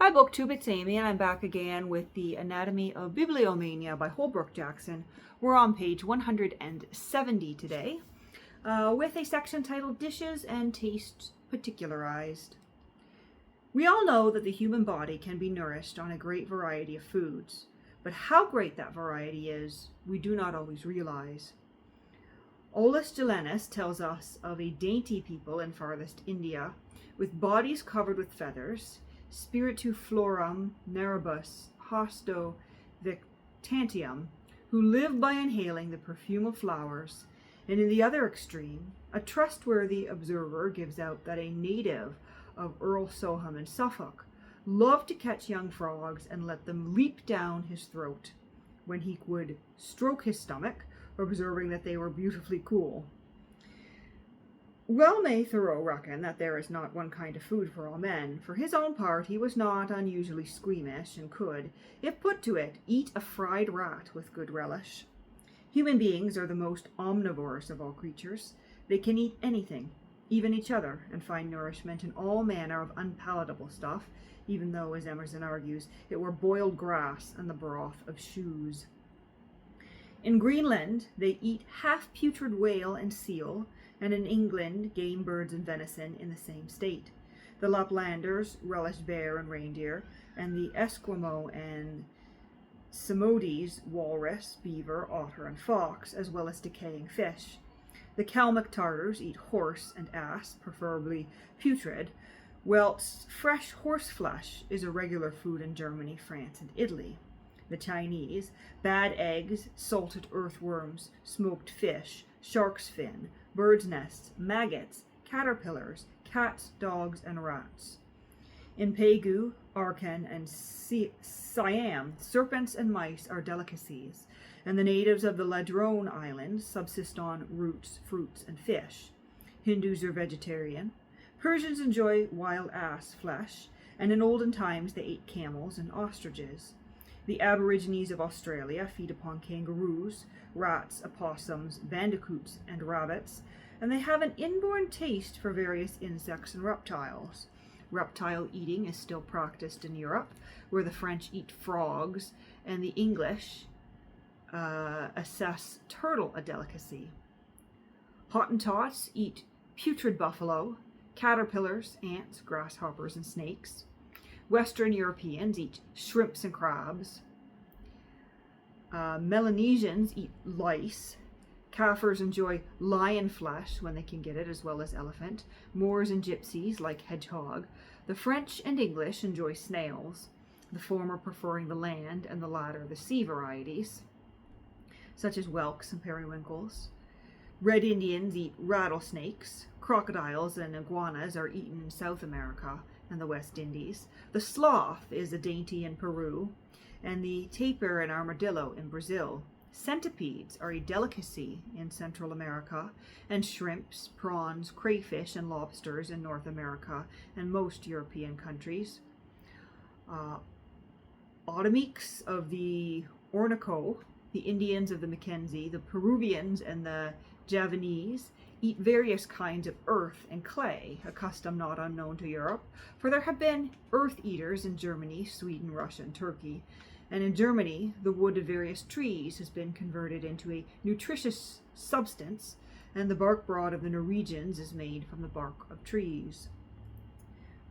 Hi Booktube, it's Amy and I'm back again with the Anatomy of Bibliomania by Holbrook Jackson. We're on page 170 today with a section titled Dishes and Tastes Particularized. We all know that the human body can be nourished on a great variety of foods, but how great that variety is, we do not always realize. Olaus Gellius tells us of a dainty people in farthest India with bodies covered with feathers, spiritu florum naribus hosto victantium, who live by inhaling the perfume of flowers, and in the other extreme, a trustworthy observer gives out that a native of Earl Soham in Suffolk loved to catch young frogs and let them leap down his throat, when he would stroke his stomach, observing that they were beautifully cool. Well may Thoreau reckon that there is not one kind of food for all men. For his own part, he was not unusually squeamish, and could, if put to it, eat a fried rat with good relish. Human beings are the most omnivorous of all creatures. They can eat anything, even each other, and find nourishment in all manner of unpalatable stuff, even though, as Emerson argues, it were boiled grass and the broth of shoes. In Greenland, they eat half-putrid whale and seal, and in England, game, birds, and venison in the same state. The Laplanders relish bear and reindeer, and the Esquimaux and Samodes walrus, beaver, otter, and fox, as well as decaying fish. The Kalmyk Tartars eat horse and ass, preferably putrid, whilst fresh horse flesh is a regular food in Germany, France, and Italy. The Chinese, bad eggs, salted earthworms, smoked fish, shark's fin, birds' nests, maggots, caterpillars, cats, dogs, and rats. In Pegu, Arkan, and Siam, serpents and mice are delicacies, and the natives of the Ladrone Islands subsist on roots, fruits, and fish. Hindus are vegetarian. Persians enjoy wild ass flesh, and in olden times they ate camels and ostriches. The Aborigines of Australia feed upon kangaroos, rats, opossums, bandicoots, and rabbits, and they have an inborn taste for various insects and reptiles. Reptile eating is still practiced in Europe, where the French eat frogs, and the English assess turtle a delicacy. Hottentots eat putrid buffalo, caterpillars, ants, grasshoppers, and snakes. Western Europeans eat shrimps and crabs. Melanesians eat lice. Kaffirs enjoy lion flesh when they can get it, as well as elephant. Moors and gypsies like hedgehog. The French and English enjoy snails, the former preferring the land and the latter the sea varieties, such as whelks and periwinkles. Red Indians eat rattlesnakes. Crocodiles and iguanas are eaten in South America and the West Indies. The sloth is a dainty in Peru, and the tapir and armadillo in Brazil. Centipedes are a delicacy in Central America, and shrimps, prawns, crayfish, and lobsters in North America and most European countries. Otomiques of the Orinoco, the Indians of the Mackenzie, the Peruvians, and the Javanese eat various kinds of earth and clay, a custom not unknown to Europe, for there have been earth eaters in Germany, Sweden, Russia, and Turkey. And in Germany, the wood of various trees has been converted into a nutritious substance, and the bark broad of the Norwegians is made from the bark of trees.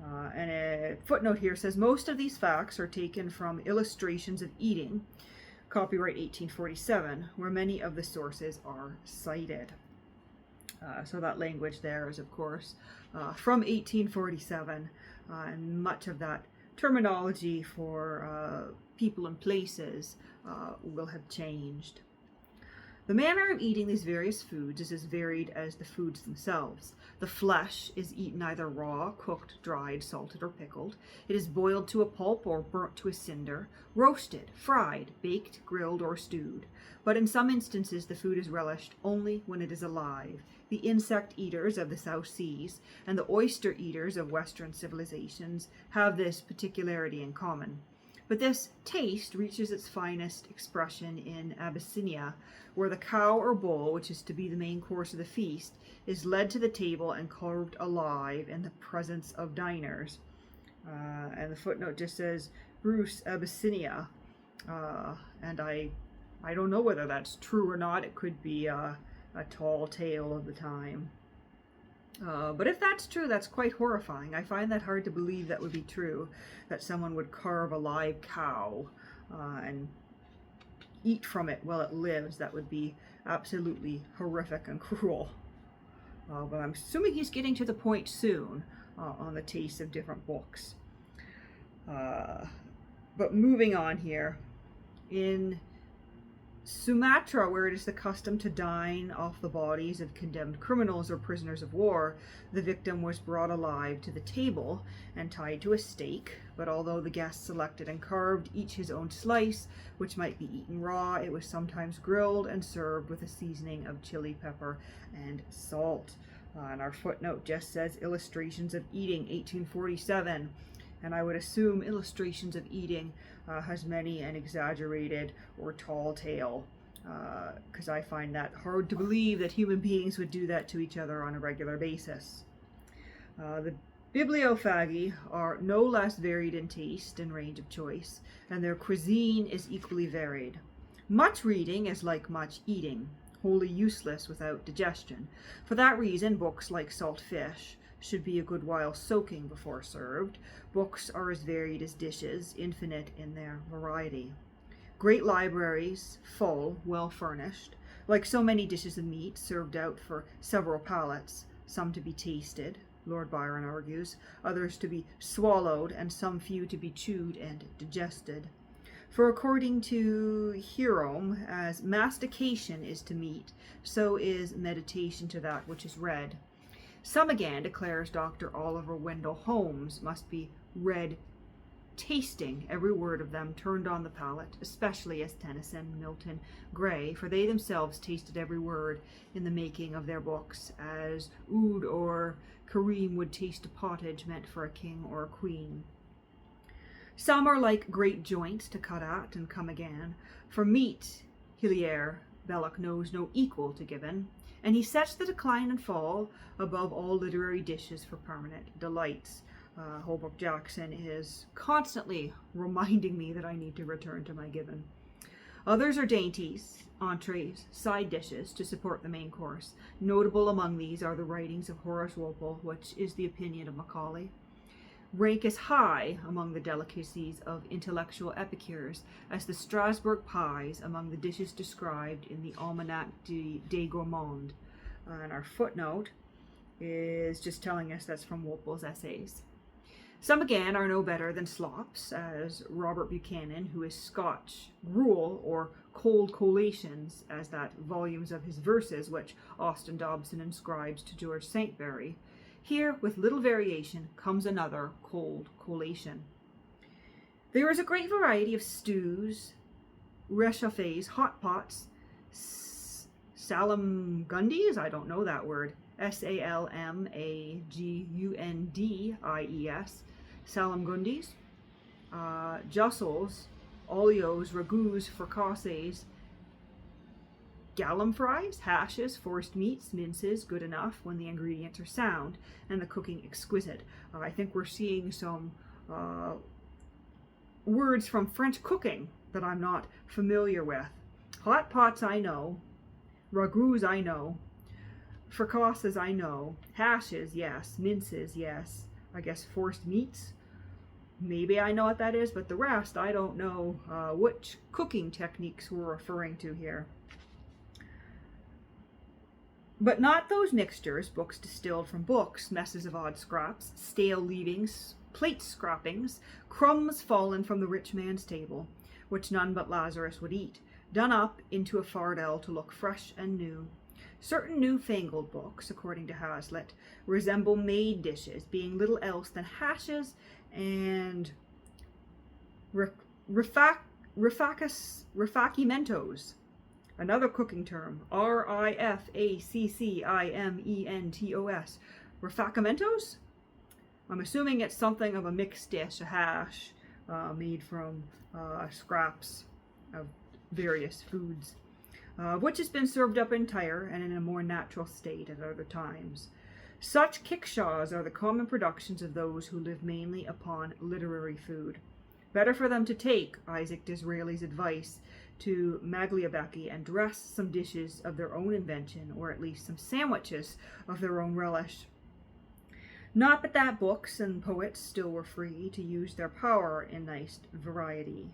And a footnote here says most of these facts are taken from Illustrations of Eating, copyright 1847, where many of the sources are cited. So that language there is, of course, from 1847, and much of that terminology for people and places will have changed. The manner of eating these various foods is as varied as the foods themselves. The flesh is eaten either raw, cooked, dried, salted, or pickled. It is boiled to a pulp or burnt to a cinder, roasted, fried, baked, grilled, or stewed. But in some instances the food is relished only when it is alive. The insect eaters of the South Seas and the oyster eaters of Western civilizations have this particularity in common. But this taste reaches its finest expression in Abyssinia, where the cow or bull, which is to be the main course of the feast, is led to the table and carved alive in the presence of diners. And the footnote just says Bruce Abyssinia, and I don't know whether that's true or not. It could be a tall tale of the time. But if that's true, that's quite horrifying. I find that hard to believe that would be true, that someone would carve a live cow and eat from it while it lives. That would be absolutely horrific and cruel. But I'm assuming he's getting to the point soon on the taste of different books. But moving on here, in Sumatra, where it is the custom to dine off the bodies of condemned criminals or prisoners of war, the victim was brought alive to the table and tied to a stake, but although the guests selected and carved each his own slice, which might be eaten raw, it was sometimes grilled and served with a seasoning of chili pepper and salt. And our footnote just says Illustrations of Eating, 1847. And I would assume Illustrations of Eating has many an exaggerated or tall tale, because I find that hard to believe that human beings would do that to each other on a regular basis. The bibliophagi are no less varied in taste and range of choice, and their cuisine is equally varied. Much reading is like much eating, wholly useless without digestion. For that reason, books like Salt Fish should be a good while soaking before served. Books are as varied as dishes, infinite in their variety. Great libraries, full, well furnished, like so many dishes of meat served out for several palates, some to be tasted, Lord Byron argues, others to be swallowed, and some few to be chewed and digested. For according to Hierome, as mastication is to meat, so is meditation to that which is read. Some again, declares Dr. Oliver Wendell Holmes, must be read tasting, every word of them turned on the palate, especially as Tennyson, Milton, Gray, for they themselves tasted every word in the making of their books, as Oud or Karim would taste a pottage meant for a king or a queen. Some are like great joints to cut at and come again. For meat, Hilaire Belloc knows no equal to Gibbon, and he sets the decline and fall above all literary dishes for permanent delights. Holbrook Jackson is constantly reminding me that I need to return to my Gibbon. Others are dainties, entrees, side dishes to support the main course. Notable among these are the writings of Horace Walpole, which is the opinion of Macaulay. Rank is high among the delicacies of intellectual epicures, as the Strasbourg pies among the dishes described in the Almanach des Gourmands. And our footnote is just telling us that's from Walpole's essays. Some again are no better than slops, as Robert Buchanan, who is Scotch gruel or cold collations, as that volumes of his verses which Austin Dobson inscribes to George Saintbury. Here, with little variation, comes another cold collation. There is a great variety of stews, réchauffés, hot pots, salamgundis, I don't know that word, S-A-L-M-A-G-U-N-D-I-E-S, salamgundis, jussels, olios, ragouts, fricassees, garum fries, hashes, forced meats, minces, good enough when the ingredients are sound and the cooking exquisite. I think we're seeing some words from French cooking that I'm not familiar with. Hot pots I know, ragouts I know, fricasses I know, hashes, yes, minces, yes, I guess forced meats, maybe I know what that is, but the rest I don't know which cooking techniques we're referring to here. But not those mixtures, books distilled from books, messes of odd scraps, stale leavings, plate scrappings, crumbs fallen from the rich man's table, which none but Lazarus would eat, done up into a fardel to look fresh and new. Certain new-fangled books, according to Hazlitt, resemble made dishes, being little else than hashes and rifacimentos. Another cooking term, R-I-F-A-C-C-I-M-E-N-T-O-S. Rifacimentos? I'm assuming it's something of a mixed dish, a hash, made from scraps of various foods, which has been served up entire and in a more natural state at other times. Such kickshaws are the common productions of those who live mainly upon literary food. Better for them to take Isaac Disraeli's advice to Magliabechi and dress some dishes of their own invention, or at least some sandwiches of their own relish. Not but that books and poets still were free to use their power in nice variety.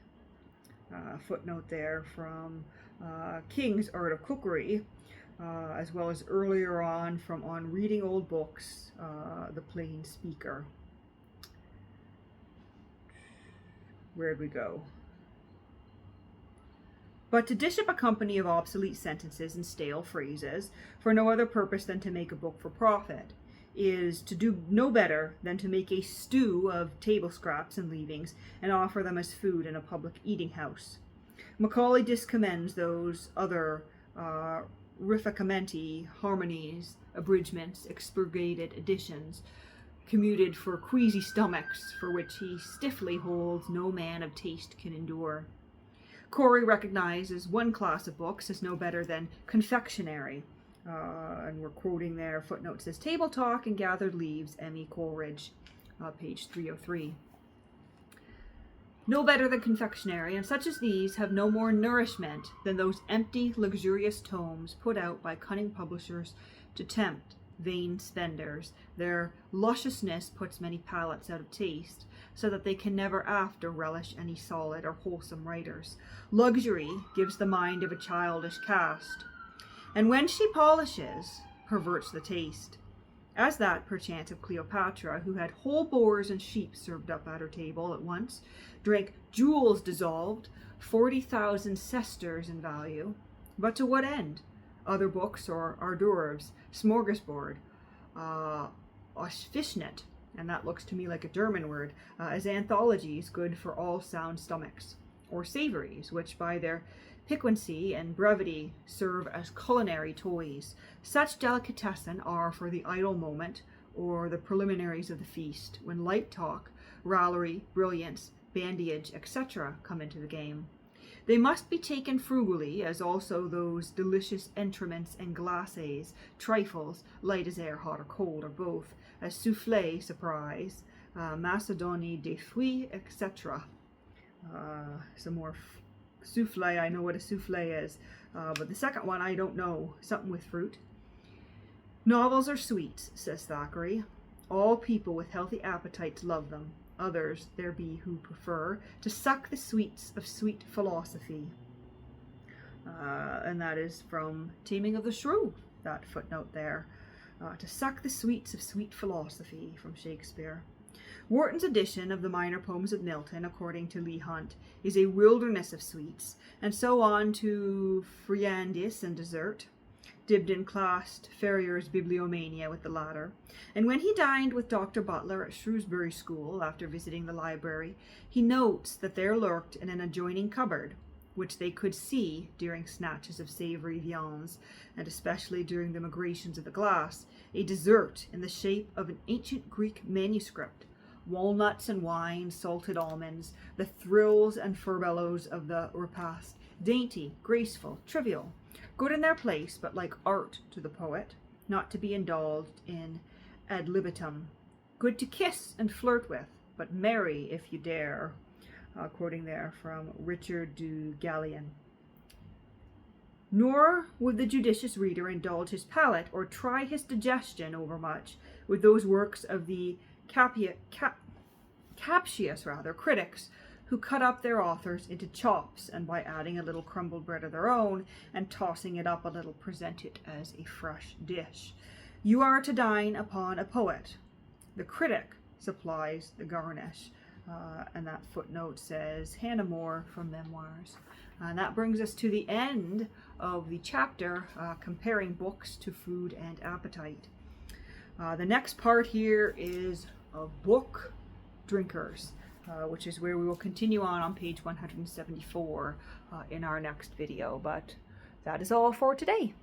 Footnote there from King's Art of Cookery, as well as earlier on from On Reading Old Books, The Plain Speaker. Where'd we go? But to dish up a company of obsolete sentences and stale phrases for no other purpose than to make a book for profit is to do no better than to make a stew of table scraps and leavings and offer them as food in a public eating house. Macaulay discommends those other riffacamenti, harmonies, abridgments, expurgated editions, commuted for queasy stomachs, for which he stiffly holds no man of taste can endure. Corey recognizes one class of books as no better than confectionery, and we're quoting there, footnote says, Table Talk and Gathered Leaves, M.E. Coleridge, page 303. No better than confectionery, and such as these have no more nourishment than those empty, luxurious tomes put out by cunning publishers to tempt vain spenders. Their lusciousness puts many palates out of taste, so that they can never after relish any solid or wholesome writers. Luxury gives the mind of a childish cast, and when she polishes, perverts the taste. As that, perchance, of Cleopatra, who had whole boars and sheep served up at her table at once, drank jewels dissolved, 40,000 sesterces in value. But to what end? Other books, or hors d'oeuvres, smorgasbord, Ausfishnet, and that looks to me like a German word, as anthologies good for all sound stomachs, or savories, which by their piquancy and brevity serve as culinary toys. Such delicatessen are for the idle moment, or the preliminaries of the feast, when light talk, raillery, brilliance, bandage, etc. come into the game. They must be taken frugally, as also those delicious entremets and glaces, trifles, light as air, hot or cold, or both, as soufflé, surprise, macedonie des fruits, etc. Some more soufflé. I know what a soufflé is, but the second one I don't know. Something with fruit. Novels are sweets, says Thackeray. All people with healthy appetites love them. Others there be who prefer to suck the sweets of sweet philosophy. And that is from Taming of the Shrew, that footnote there. To suck the sweets of sweet philosophy, from Shakespeare. Warton's edition of the Minor Poems of Milton, according to Leigh Hunt, is a wilderness of sweets, and so on to friandis and dessert. Dibdin classed Ferrier's Bibliomania with the latter, and when he dined with Dr. Butler at Shrewsbury School after visiting the library, he notes that there lurked in an adjoining cupboard, which they could see during snatches of savoury viands, and especially during the migrations of the glass, a dessert in the shape of an ancient Greek manuscript, walnuts and wine, salted almonds, the thrills and furbelows of the repast, dainty, graceful, trivial, good in their place, but like art to the poet, not to be indulged in ad libitum, good to kiss and flirt with, but merry if you dare. Quoting there from Richard du Gallion. Nor would the judicious reader indulge his palate or try his digestion overmuch with those works of the captious critics, who cut up their authors into chops, and by adding a little crumbled bread of their own and tossing it up a little present it as a fresh dish. You are to dine upon a poet. The critic supplies the garnish. And that footnote says Hannah More from Memoirs. And that brings us to the end of the chapter comparing books to food and appetite. The next part here is book drinkers, which is where we will continue on page 174 in our next video. But that is all for today.